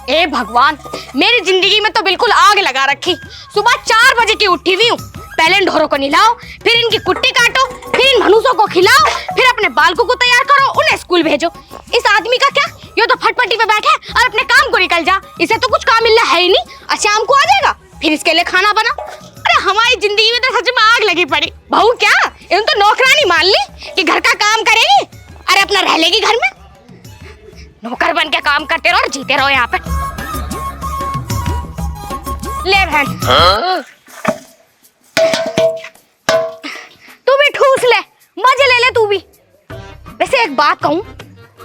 ए भगवान, मेरी जिंदगी में तो बिल्कुल आग लगा रखी। सुबह 4 बजे की उठी हुई हूँ। पहले इन ढोरों को नहलाओ, फिर इनकी कुट्टी काटो, फिर इन भनूसों को खिलाओ, फिर अपने बालकों को तैयार करो, उन्हें स्कूल भेजो। इस आदमी का क्या, ये तो फटपटी पे बैठे और अपने काम को निकल जा। इसे तो कुछ काम मिलना है ही नहीं। शाम को आ जाएगा, फिर इसके लिए खाना बना। अरे हमारी जिंदगी में तो सच में आग लगी पड़ी। बहू क्या, इन तो नौकरानी मान ली कि घर का काम करेगी, अरे अपना रह लेगी घर में। नौकर बन के काम करते रहो और जीते रहो यहाँ पे। ले बहन, तू भी ठूस ले, मजे ले ले तू भी। वैसे एक बात कहूँ,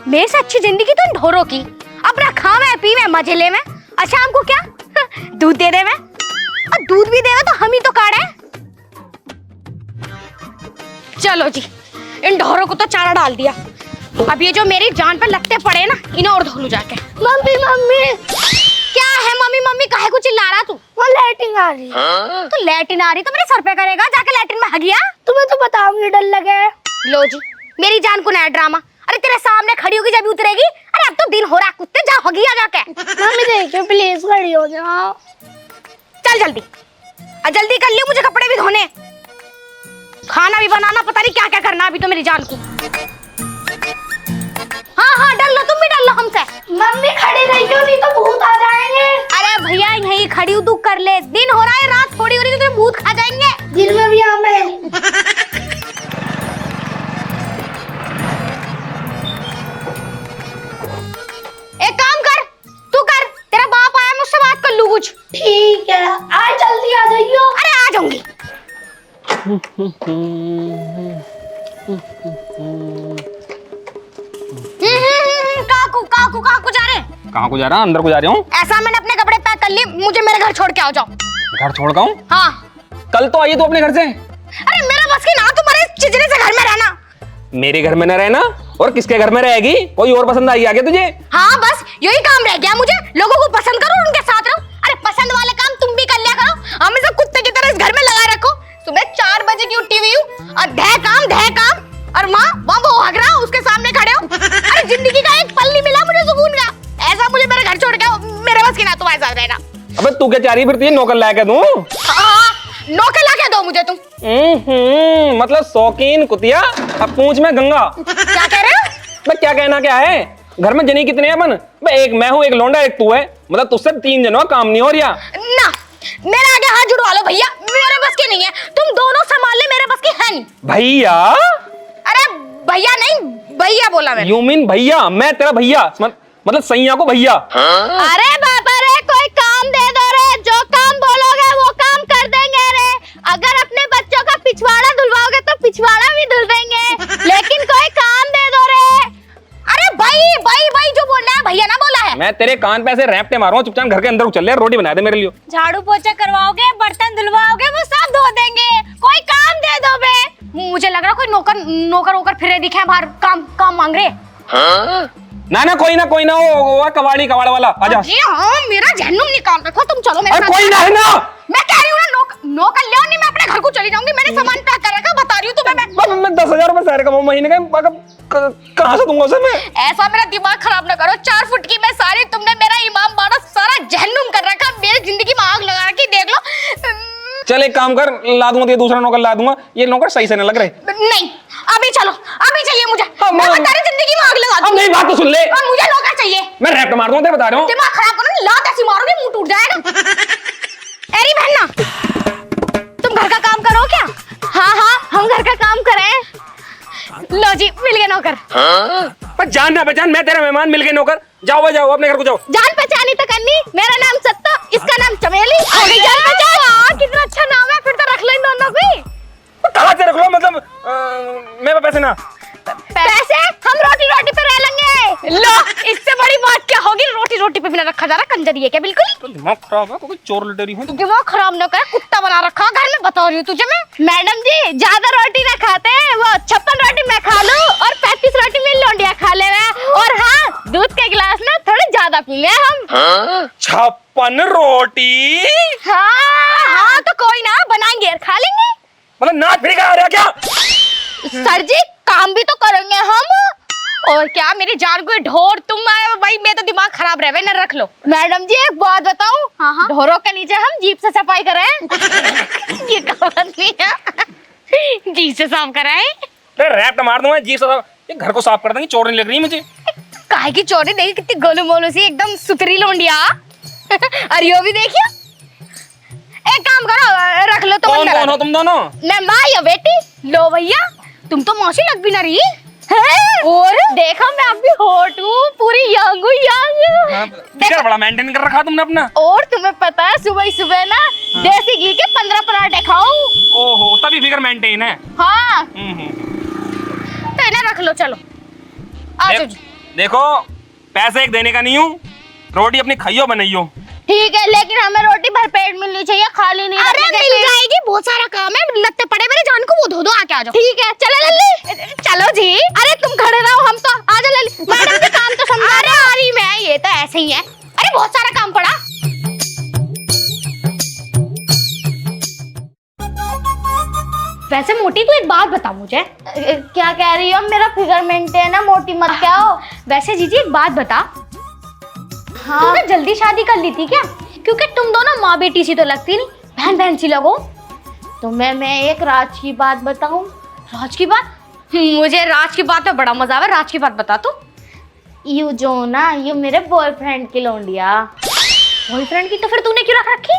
मेरे से अच्छी जिंदगी तो इन ढोरों की। अपना खावे पीवे मजे ले में, और शाम को क्या दूध दे दे में, और दूध भी देवे तो हम ही तो काढ़े। चलो जी, इन ढोरों को तो चारा डाल दिया। अब ये जो मेरी जान पर लगते पड़े ना, इन्हें और धो लूं जाके। मम्मी मम्मी क्या है मम्मी मम्मी, काहे को चिल्ला रहा तू? वो लैट्रिन आ रही है। तो लैट्रिन आ रही तो मेरे सर पे करेगा, जाके लैट्रिन में हगिया। तुम्हें तो बताऊंगी, डर लगे। लो जी, मेरी जान को नया ड्रामा। अरे तेरे सामने खड़ी होगी जब उतरेगी। अरे अब तो दिन हो रहा, कुत्ते जा हगिया जाके। मम्मी देखियो प्लीज, खड़ी हो जाओ। चल जल्दी, जल्दी कर लियो, मुझे कपड़े भी धोने, खाना भी बनाना, पता नहीं क्या क्या करना अभी तो मेरी जान को। हाँ हाँ डर लो, तुम भी डर लो हमसे। मम्मी खड़ी रहियो, नहीं तो भूत आ जाएंगे। अरे भैया यही खड़ी हूँ, तू कर ले। दिन हो रहा है, रात थोड़ी हो रही है, तो भूत खा जाएंगे। दिन में भी हमें। एक काम कर, तू कर, तेरा बाप आया, मुझसे बात कर लूं कुछ। ठीक है, आज जल्दी आ जाइयो। अरे आ जाऊंगी। काकू काकू कहाँ को जा रहे हैं? कहाँ को जा रहा? अंदर को जा रहा हूँ। ऐसा मैंने अपने कपड़े पैक कर लिए, मुझे मेरे घर छोड़ के आओ जाओ। घर छोड़ गाऊँ? हाँ। कल तो आई तू अपने घर से। अरे मेरा बस की ना, तुम्हारे चिजने से घर में रहना। मेरे घर में न रहना, और किसके घर में रहेगी? कोई और पसंद आई आगे तुझे? हाँ बस यही काम रह गया मुझे, लोगों को पसंद करो, उनके साथ रहो। अरे पसंद वाले काम तुम भी कर लिया करो, हमें सब कुत्ते की तरह इस घर में लगा रखो। सुबह 4 बजे की उठी हुई हूँ और धै काम, और माँ वो हग रहा, उसके सामने खड़े हो। अरे जिंदगी का एक पल नहीं मिला मुझे सुकून का। ऐसा मुझे मेरे घर छोड़ के आओ, मेरे बस की ना तुम्हारे साथ रहना। अबे तू क्या चाह रही फिरती है? नौकर ला के दूं? हाँ, नौकर ला के दो मुझे तुम। मतलब शौकीन कुतिया, अब पूंछ में गंगा। क्या कह रहे हो? मैं क्या कहना क्या है, घर में जनी कितने हैं अपन? एक मैं हूँ, एक लौंडा, एक तू है, मतलब तुझसे 3 जनों काम नहीं हो रहा ना। मेरे आगे हाथ जुड़वा लो भैया, मेरे बस की नहीं है। तुम दोनों संभाल ले, मेरे बस की है नहीं। भैया? अरे भैया नहीं, भैया बोला मैंने। यू मीन भैया? मैं तेरा भैया, मतलब सैया को भैया। अरे बाबा रे, कोई काम दे दो रे, जो काम बोलोगे वो काम कर देंगे रे। अगर अपने बच्चों का पिछवाड़ा धुलवाओगे तो पिछवाड़ा भी धुल देंगे, लेकिन कोई काम दे दो रे। अरे भाई भाई भाई जो बोल रहा है, भैया ना बोला है। मैं तेरे कान पे ऐसे रैपटे मारूं, चुपचाप घर के अंदर चल ले, रोटी बना दे मेरे लिए। झाड़ू पोछा करवाओगे, बर्तन धुलवाओगे, वो सब धो देंगे। कोई काम दे दो बे। मुझे लग रहा कोई नौकर होकर फिर दिखे बाहर, काम मांग रहे। ना कोई ना वो कबाड़ी कबाड़ वाला आजा। जी हाँ, मेरा जहन्नुम निकाल रखो, तुम चलो मेरे साथ। कोई ना है ना। मैं कह रही हूँ ना, नौकर ले आओ, नहीं मैं अपने घर को चली जाऊंगी। मैंने सामान पैक कर रखा, बता रही हूँ तुम्हें। मैं 10,000 रुपए सारे कमाऊं महीने का, कहाँ से दूंगा उसे मैं? ऐसा मेरा दिमाग खराब ना करो। 4 फुट की मैं सारी, तुमने मेरा इमाम बाड़ा सारा जहन्नुम कर रखा, मेरी जिंदगी में आग लगा रखी, देख लो। चल एक काम कर, ला दूंगा ये दूसरा नौकर ला दूंगा, ये नौकर सही से नहीं लग रहे। नहीं अभी चलो, अभी चाहिए मुझे। मैं बता रही जिंदगी में आग लगा दूंगी। नहीं बात तो सुन ले, मुझे नौकर चाहिए। मैं रैप मार दूंगा, बता रहा हूँ। दिमाग खराब करो, लात ऐसी मारोगे मुंह टूट जाएगा। अरे बहन ना, तुम घर का काम करो क्या? हाँ हम घर का काम करें। लो जी, मिल गए नौकर। पर जान ना पहचान, मैं तेरा मेहमान, मिल गए नौकर। जाओ जाओ अपने घर को जाओ। जान पहचानी तो करनी। मेरा नाम सत्ता, इसका नाम चमेली। जान पहचान, कितना अच्छा नाम है, फिर तो रख लो इन दोनों को। कहाँ से रख लो, मतलब मेरे पैसे ना। पैसे हम रोटी पे रह लेंगे। लो, इससे बड़ी बात क्या होगी? रोटी पे बिना रखा जा रहा, कंजरी है क्या? बिल्कुल तो दिमाग खराब है, कोई चोर लुटेरी है। दिमाग खराब न कर, कुत्ता बना रखा घर में, बता रही हूँ तुझे मैं। मैडम जी ज्यादा रोटी ना खाते, वो 56 रोटी मैं खा लूं और 35 रोटी मेरी लौंडिया खा ले। और हाँ, दूध के गिलास ना थोड़े ज्यादा पी ले हम। 56 रोटी? हाँ तो कोई ना, बनाएंगे और खा लेंगे। मतलब नाच फिर क्या? सर जी काम भी तो करेंगे हम। और क्या मेरी जान को ढोर, तुम आए हो भाई, मैं तो दिमाग खराब रहे न, रख लो। मैडम जी एक बात बताऊं, हाँ ढोरों के नीचे हम जीप से सफाई कराएं। ये कहावत नहीं है, जीप से साफ कराएं। रैप्ट मार दूंगा जीप से, ये घर को साफ कर देंगे, चोर नहीं लग रही मुझे। काहे की चोरी, देखी कितनी गोलू मोलू सी एकदम सुथरी लोंडिया। अरे यो भी देखिए, एक काम करो रख लो। कौन कौन हो तुम दोनों? मैं माँ या बेटी। लो भैया, तुम तो मौसी लग भी ना रही और देखो मैं अभी हॉट हूँ, पूरी यंग हूँ, यंग। फिगर बड़ा मेंटेन कर रखा तुमने अपना। और तुम्हें पता है सुबह ही सुबह ना देसी घी के 15 पराठे खाऊं। ओहो, तभी फिगर मेंटेन है। हाँ तो इन्हें रख लो, चलो आ जाओ जी। देखो पैसे एक देने का नहीं हूँ, रोटी अपनी खाइयो बनाइयो। ठीक है, लेकिन हमें रोटी भरपेट मिलनी चाहिए, खाली नहीं। अरे मिल जाएगी, बहुत सारा काम है, लगते पड़े मेरे जान को, वो धो दो आके आ जाओ। ठीक है चलो लल्ली, चलो जी। अरे तुम खड़े रहो, हम तो आ जाओ लल्ली। मैडम के काम तो समझा। अरे आ रही मैं, ये तो ऐसे ही है। अरे बहुत सारा काम पड़ा। वैसे मोटी तू एक बात बता मुझे। क्या कह रही हो? मेरा फिगर मेंटेन है, मोटी मत क्या हो। वैसे जीजी एक बात बता, हाँ तुमने जल्दी शादी कर ली थी क्या? क्योंकि तुम दोनों माँ बेटी सी तो लगती नहीं, बहन बहन सी लगो। तुम्हें मैं एक राज की बात बताऊं। राज की बात? मुझे राज की बात में बड़ा मजा आवे, राज की बात बता तू। यू जो ना, यू मेरे बॉयफ्रेंड की लौंडिया। बॉयफ्रेंड की? तो फिर तूने क्यों रख रखी?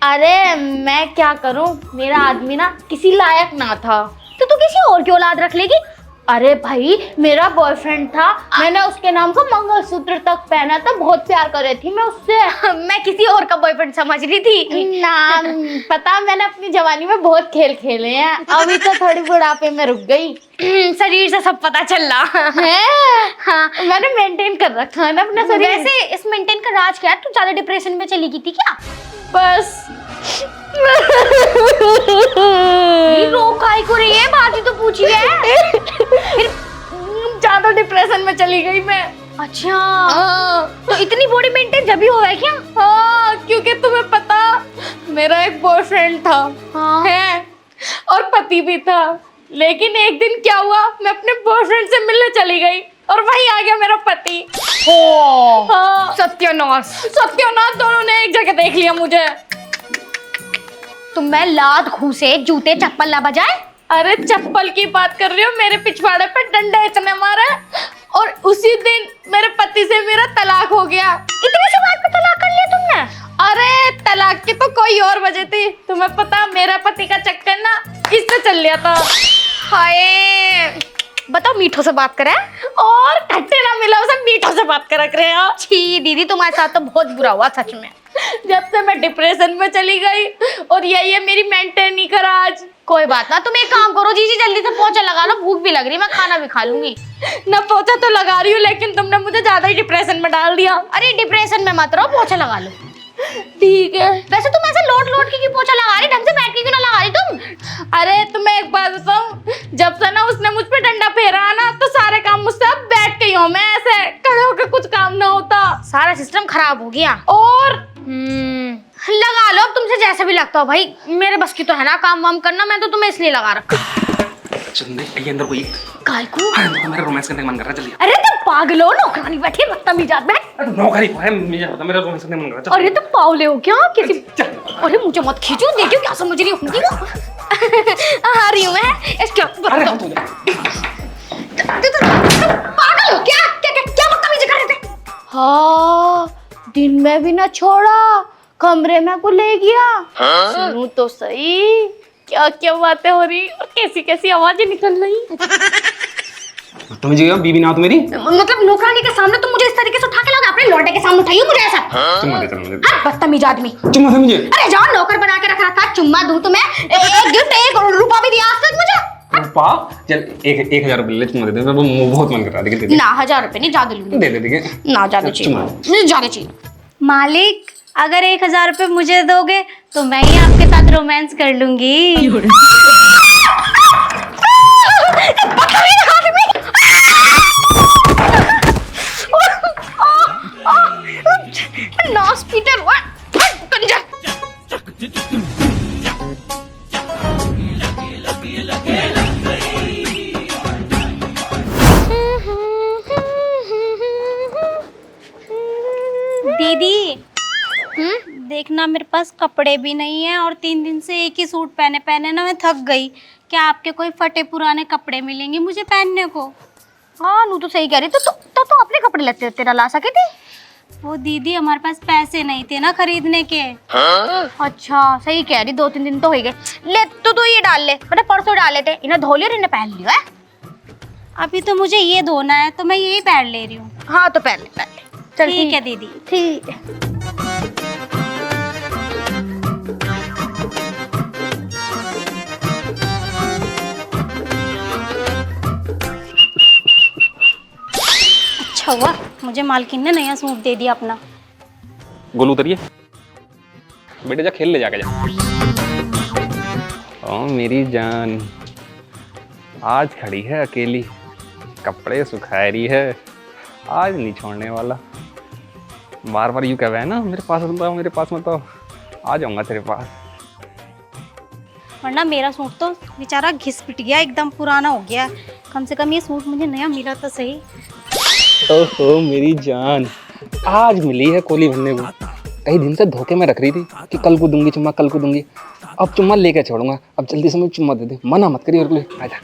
अरे मैं क्या करूं, मेरा आदमी ना किसी लायक ना था, तो तू किसी और की औलाद रख लेगी? अरे भाई मेरा बॉयफ्रेंड था, मैंने उसके नाम का मंगलसूत्र तक पहना था, बहुत प्यार कर रही थी मैं उससे। मैं किसी और का बॉयफ्रेंड समझ रही थी ना। पता, मैंने अपनी जवानी में बहुत खेल खेले हैं, अभी तो थोड़ी बुढ़ापे में रुक गई। शरीर से सब पता चल रहा है। हाँ मैंने मेंटेन कर रखा है ना अपना शरीर। वैसे इस मेंटेन का राज क्या है? तू ज्यादा डिप्रेशन में चली गई थी क्या? बस रो काहे को रही है, बात ही तो पूछी है। फिर ज्यादा डिप्रेशन में चली गई मैं। अच्छा तो इतनी बॉडी मेंटेन जब भी हुआ है क्या? हाँ क्योंकि तुम्हें पता मेरा एक बॉयफ्रेंड था, हाँ है, और पति भी था, लेकिन एक दिन क्या हुआ, मैं अपने बॉयफ्रेंड से मिलने चली गई और वहीं आ गया मेरा पति। हाँ सत्यानाश, सत्यानाश, दोनों ने एक जगह देख लिया मुझे। तुम मैं लात घूसे जूते चप्पल ना बजाए? अरे चप्पल की बात कर रही हो, मेरे पिछवाड़े पे डंडे इतने मारे और उसी दिन मेरे पति से मेरा तलाक हो गया। इतनी सी बात पे तलाक कर लिया तुमने? अरे तलाक की तो कोई और वजह थी, तुम्हें पता मेरा पति का चक्कर ना इससे चल लिया था। हाय बताओ, मीठों से बात करें और खट्टे ना मिला उसे मीठों से बात करा करे। छी दीदी तुम्हारे साथ तो बहुत बुरा हुआ सच में, जब से मैं डिप्रेशन में चली गई, और यही है मेरी मेंटेन नहीं करा आज। कोई बात ना, तुम एक काम करो जीजी, जल्दी से पोछा लगा लो, भूख भी लग रही है, मैं खाना भी खा लूंगी। ना पोछा तो लगा रही हूँ, लेकिन तुमने मुझे ज्यादा ही डिप्रेशन में डाल दिया। अरे डिप्रेशन में मत रहो, पोछा लगा लो। ठीक है। वैसे तुम ऐसे लोट लोट के क्यों पोछा लगा रही, ढंग से बैठ के क्यों ना लगा रही तुम? अरे तुम्हें एक बात बताऊं, जब से ना उसने मुझ पे डंडा फेरा ना, तो सारे काम मुझसे अब बैठ के ही हूँ मैं, ऐसे खड़े होकर कुछ काम ना होता, सारा सिस्टम खराब हो गया। और लगा लो अब तुमसे जैसे भी लगता हो भाई, मेरे बस की तो है ना काम वाम करना, मैं तो तुम्हें इसलिए लगा रखा। चंदे ये अंदर कोई काय को? मेरा रोमांस करने का मन कर रहा है, जल्दी। अरे तुम पागल हो, नौकरानी बैठी बदतमीज बैठ। अरे नौकरी है, मेरा रोमांस करने का मन कर रहा है। अरे तुम पागल हो क्या किसी? अरे मुझे मत खींचो, देखियो क्या समझ रही होंगी वो। आ रही हूँ मैं, इसके अरे पागल हो क्या? क्या बदतमीजी कर रहे थे? हाँ दिन में भी ना छोड़ा, कमरे में को ले गया। सुनूं तो सही क्या क्या बातें हो रही और कैसी कैसी आवाजें निकल रही। तुम जी बीबी ना तो मेरी, मतलब नौकरानी के सामने तुम मुझे इस तरीके से उठा के लाओगे, अपने लौंडे के सामने उठाइयो मुझे ऐसा। चुम्मा दे मुझे। हाँ बदतमीज आदमी, चुम्मा दे मुझे। अरे जाओ, नौकर बना के रख रखा, चुम्मा दूं तुम्हें? एक गिफ्ट 1 रुपया भी दिया आज तक मुझे? पा चल 1,000 रुपए ले, चुम्मा दे दे, मैं बहुत मन कर रहा है। ना 1000 रुपए नहीं, ज्यादा लूंगी। दे दे दे ना ज्यादा चाहिए, ज्यादा चाहिए। मालिक अगर 1000 रुपए मुझे दोगे तो मैं ही आपके साथ रोमांस कर लूंगी। नास पीटर हुआ कंजर। दीदी देखना, मेरे पास कपड़े भी नहीं है और 3 दिन से एक ही सूट पहने पहने ना मैं थक गई। क्या आपके कोई फटे पुराने कपड़े मिलेंगे मुझे पहनने को? हाँ नू तो सही कह रही। तो अपने कपड़े लेते तेरा ला सके थे। वो दीदी हमारे पास पैसे नहीं थे ना खरीदने के। अच्छा सही कह रही, 2-3 दिन तो हो गए। ले तो ये डाल ले, मैंने परसों डाले थे, इन्हें धो लिया और इन्हें पहन लिया है। अभी तो मुझे ये धोना है तो मैं यही पहन ले रही हूँ। हाँ तो पहन ले। चल ठीक है दीदी। ठीक है। अच्छा हुआ मुझे मालकिन ने नया सूट दे दिया अपना। गोलू उतरिए बेटे, जा खेल ले जाके जा। ओ मेरी जान, आज खड़ी है अकेली, कपड़े सुखा रही है, आज नहीं छोड़ने वाला। बार बार यूं कह रहा है ना, मेरे पास मत आओ, मेरे पास मत आओ, आ जाऊंगा तेरे पास। वरना मेरा सूट तो बेचारा घिस पिट गया, एकदम पुराना हो गया। कम से कम ये सूट मुझे नया मिला तो सही। ओहो मेरी जान, आज मिली है कोली भरने को। कई दिन से धोखे में रख रही थी कि कल को दूंगी चुम्मा, कल को दूंगी। अब चुम्मा लेके छोड़ूंगा, अब जल्दी से मुझे चुम्मा दे दे, मना मत करिए। और आजा।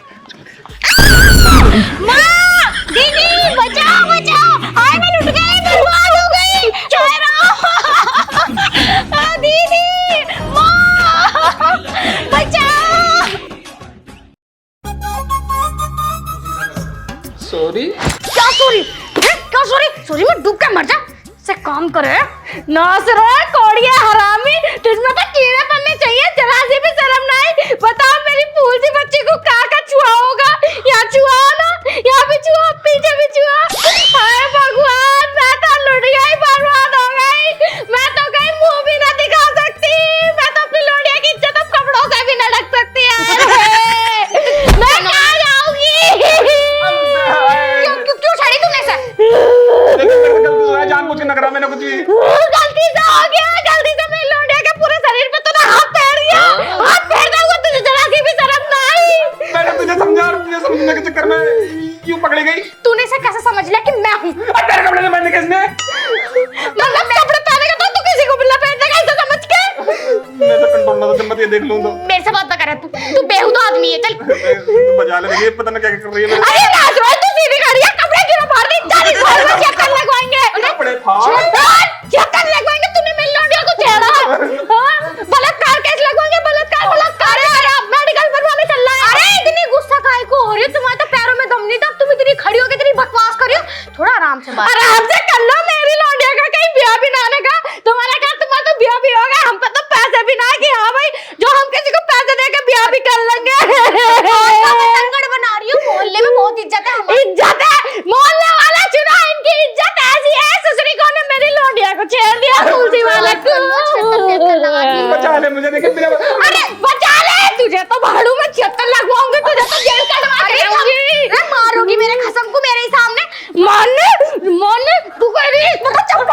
दीदी बचाओ बचाओ, आए मैं लुट गई, बर्बाद हो गई। दीदी माँ बचाओ। सॉरी। क्या सॉरी? क्या सॉरी? सॉरी में डूब के मर जा। से काम करे नासर कोड़िया हरामी, तुझमें तो कीड़े पड़ने चाहिए, जरा सी भी शर्म नहीं। बताओ मेरी फूल सी बच्ची को का छुआ होगा? यहाँ छुआ ना, यहाँ भी छुआ, पीछे भी छुआ। हाय भगवान, मैं तो लुट गई, बर्बाद हो गई। मैं तो कहीं मुंह भी ना दिखा सकती, मैं तो अपनी लोडिया की इज्जत अब कपड़ों से भी न ढक सकती है। मैं कहाँ जाऊंगी? क्यों छड़ी तूने से? जानबूझ के नगरा मैंने कुछ भी गलती से हो गया, गलती से मेरी लोडिया के पूरे शरीर पे तूने हाथ फेर दिया। हाथ फेरता हुआ तुझे जरा सी भी शर्म नहीं? मैंने तुझे समझा, तुझे समझने के चक्कर में क्यों पकड़ी गई? तूने इसे कैसे समझ लिया कि मैं हूँ? तेरे कपड़े से मैंने किसने? मतलब कपड़े पहनेगा तो तू किसी को भी लपेट देगा ऐसा समझ के? मैं तो कंट्रोल ना तो मत ये देख लूं तो। मेरे से बात ना कर तू बेहुदा आदमी है। चल तू बजा ले, ये पता ना क्या कर रही है। अरे नाज़रो तू सीधी खड़ी है, कपड़े क्यों फाड़ दी? जानी खोल में चक्कर लगवाएंगे। कपड़े फाड़, चक्कर लगवाएंगे। तूने मेरी लोडिया को छेड़ा। हां बलात्कार केस लगवाएंगे, बलात्कार। अरे अब मेडिकल बनवाने चल रहा है। अरे इतनी गुस्सा काहे को हो रही है? तुम्हारे तो पैरों में दम नहीं था, तुम इतनी खड़ी होके इतनी बकवास कर रही हो। थोड़ा आराम से बात। आराम से कर लो, मेरी लोडिया का कहीं ब्याह भी ना आने का। तुम्हारा क्या, तुम्हारा तो ब्याह भी होगा, हम पे तो पैसे भी ना कि हां भाई जो हम किसी को पैसे देके ब्याह भी कर लेंगे। संकट बना रही हो, मोहल्ले में बहुत इज्जत है हमारी। इज्जत है? मोहल्ले वाला चुना, इनकी इज्जत ऐसी है। ससुरी को ने मेरी लोडिया को छेड़ दिया, तुलसी वाला को। बचा ले मुझे, देखे मेरा। अरे बचा ले, तुझे तो भाड़ू में 76 लगवाऊंगी, तुझे तो जेल कटवा के रहूंगी। अरे मारूंगी मेरे कसम को मेरे ही सामने। मारने तू कह रही है तो चप्पल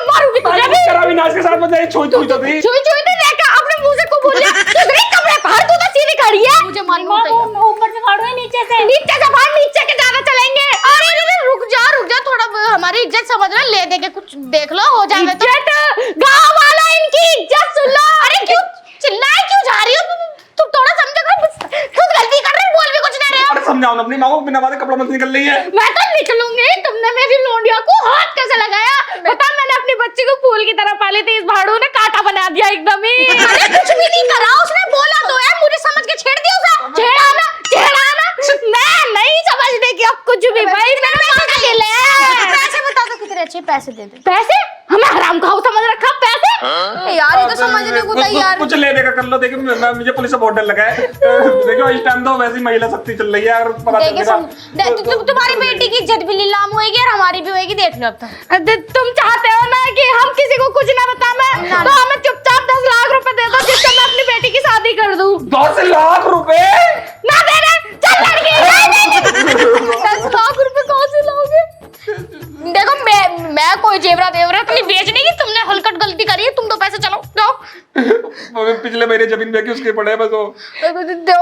मारूंगी तुझे भी। शराबी नाच के साथ बजाई छुई तो थी। छुई तो देखा अपने मुंह से को बोल लिया। तुझे कपड़े फाड़, तू तो सीधी खड़ी है। मुझे मालूम है ऊपर से फाड़ो या नीचे से? नीचे से फाड़, नीचे के ज्यादा चलेंगे। अरे रुक जा थोड़ा, हमारी इज्जत समझ लो, ले दे के कुछ देख लो, हो जाए तो। गांव वाला इनकी इज्जत सुन लो। अरे क्यों चिल्लाए, क्यों जा रही हो तुम? थोड़ा समझो करो, खुद गलती कर रहे हो, बोल भी कुछ ना रहे हो। अरे समझाओ ना अपनी माँ को, बिना बात कपड़ा मत निकल रही है। मैं तो निकलूंगी, तुमने मेरी लोंडिया को हाथ कैसे लगाया? पता मैंने अपनी बच्ची को फूल की तरह पाली थी, इस भाड़ू ने कांटा बना दिया एकदम ही। अरे कुछ भी नहीं करा उसने, बोला तो है, मुझे समझ के छेड़ दिया उसे। छेड़ा ना मैं नहीं समझने की अब कुछ भी भाई। पैसे बता दो कितने अच्छे पैसे दे दे। पैसे? हमें हराम खाओ समझ रखा पैसे? यार ये तो समझने को तैयार। कुछ ले देगा कर लो। देखिए मुझे पुलिस से बहुत डर लगा है। देखो इस टाइम तो वैसी महिला शक्ति चल रही है, अगर पता चलेगा तुम्हारी बेटी की इज्जत भी नीलाम होगी और हमारी भी होगी, देख लो। अब तक तुम चाहते हो ना कि हम किसी को कुछ ना बताएं, तो हमें चुपचाप 10 लाख रुपए दे दो, जिससे मैं अपनी बेटी की शादी कर दूं। 10 लाख रुपए ना दे रहे, चल लड़की 10 लाख रुपए कहाँ से लाओगे? देखो मैं कोई जेवरात नहीं बेचने की, तुमने हलकट गलती गलती करी है, तुम दो पैसे, चलो जाओ। पिछले महीने जमीन बेची उसके पड़े हैं बस वो। दो जल्दी दो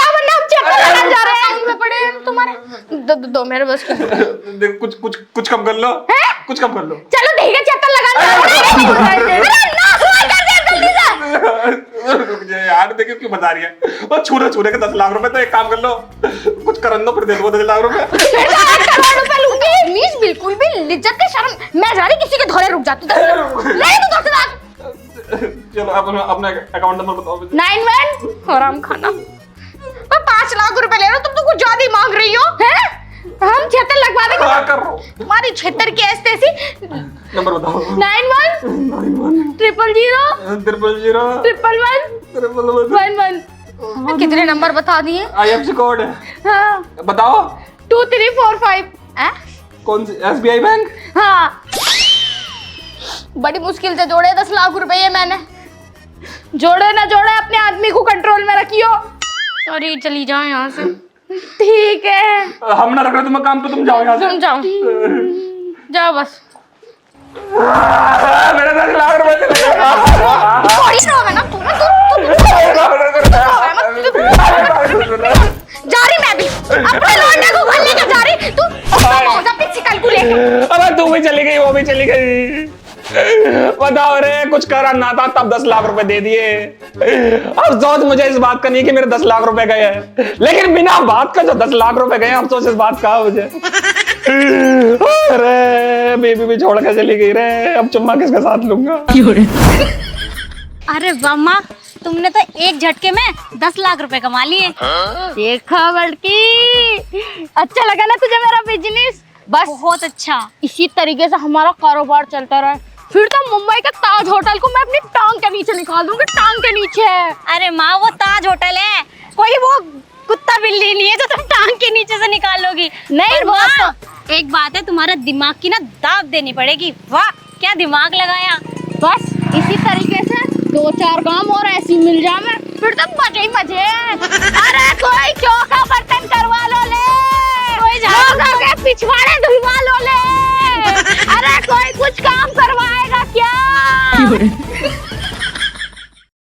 वरना हम चक्कर लगाने जा रहे हैं, उनमें पड़े हैं तुम्हारे। दो मेरे बस की। देख कुछ कम कर लो, कुछ कम कर लो। चलो ठीक है, चक्कर लगाने रुक जा यार, देखिए क्यों बता रही है वो छूने के 10 लाख रुपए। तो एक काम कर लो, कुछ करन दो, फिर दे दो 10 लाख रुपए। ₹8 लूंगी। मीस बिल्कुल भी लिज्जत के शर्म, मैं जा रही किसी के धोरे रुक जाती। नहीं तो 10 लाख। चलो अपना अकाउंट नंबर बताओ। 91 हराम खाना। मैं 5 लाख रुपए ले रहा हूँ, तुम तो कुछ ज्यादा ही मांग रही हो, हैं? हम 76 लगवा देंगे। क्या कर रहा हूँ? तुम्हारी 76 की ऐसी नंबर बताओ। 91 000 11 कितने नंबर बता दिए? IFSC कोड है, हाँ बताओ। 2345। कौन सी? SBI bank. हाँ बड़ी मुश्किल से जोड़े 10 लाख रुपए ये मैंने। जोड़े ना जोड़े, अपने आदमी को कंट्रोल में रखियो। अरे चली जाओ यहाँ से। ठीक है, हम ना रख रहे तुम्हें काम पे, तुम जाओ यहाँ से। तुम जाओ, जाओ बस। मेरे 10 लाख रुपए चले गए। थोड़ी सा होगा ना तू, जा रही मैं भी अपने लौंडे को घर लेकर जा रही। तू अपनी शिकल को लेकर। अबे तू भी चली गई, वो भी चली गई। बताओ रे, कुछ करा ना था तब 10 लाख रुपए दे दिए। अफसोस मुझे इस बात का नहीं कि मेरे 10 लाख रुपए गए हैं, लेकिन बिना बात का जो 10 लाख रुपए गए, अफसोस इस बात का मुझे। अरे बेबी भी छोड़ के चली गई रे, अब चुम्मा किसके साथ लूंगा। अरे वाह माँ, तुमने तो एक झटके में 10 लाख रुपए कमा लिए। देखा बड़की, अच्छा लगा ना तुझे मेरा बिजनेस? बस बहुत अच्छा। इसी तरीके से हमारा कारोबार चलता रहे, फिर तो मुंबई के ताज होटल को मैं अपनी टांग के नीचे निकाल दूंगी, टांग के नीचे। अरे माँ, वो ताज होटल है, कोई वो कुत्ता बिल्ली नहीं है जो तुम टांग के नीचे से निकालोगी। नहीं वो तो एक बात है, तुम्हारा दिमाग की ना दाव देनी पड़ेगी। वाह क्या दिमाग लगाया। बस इसी तरीके से 2-4 काम और ऐसी मिल जाए, फिर तो मजे ही मजे। अरे कोई चौका बर्तन करवा लो ले, कोई झाड़ू के पिछवाड़े धुलवा लो ले, अरे कोई कुछ काम करवाएगा क्या?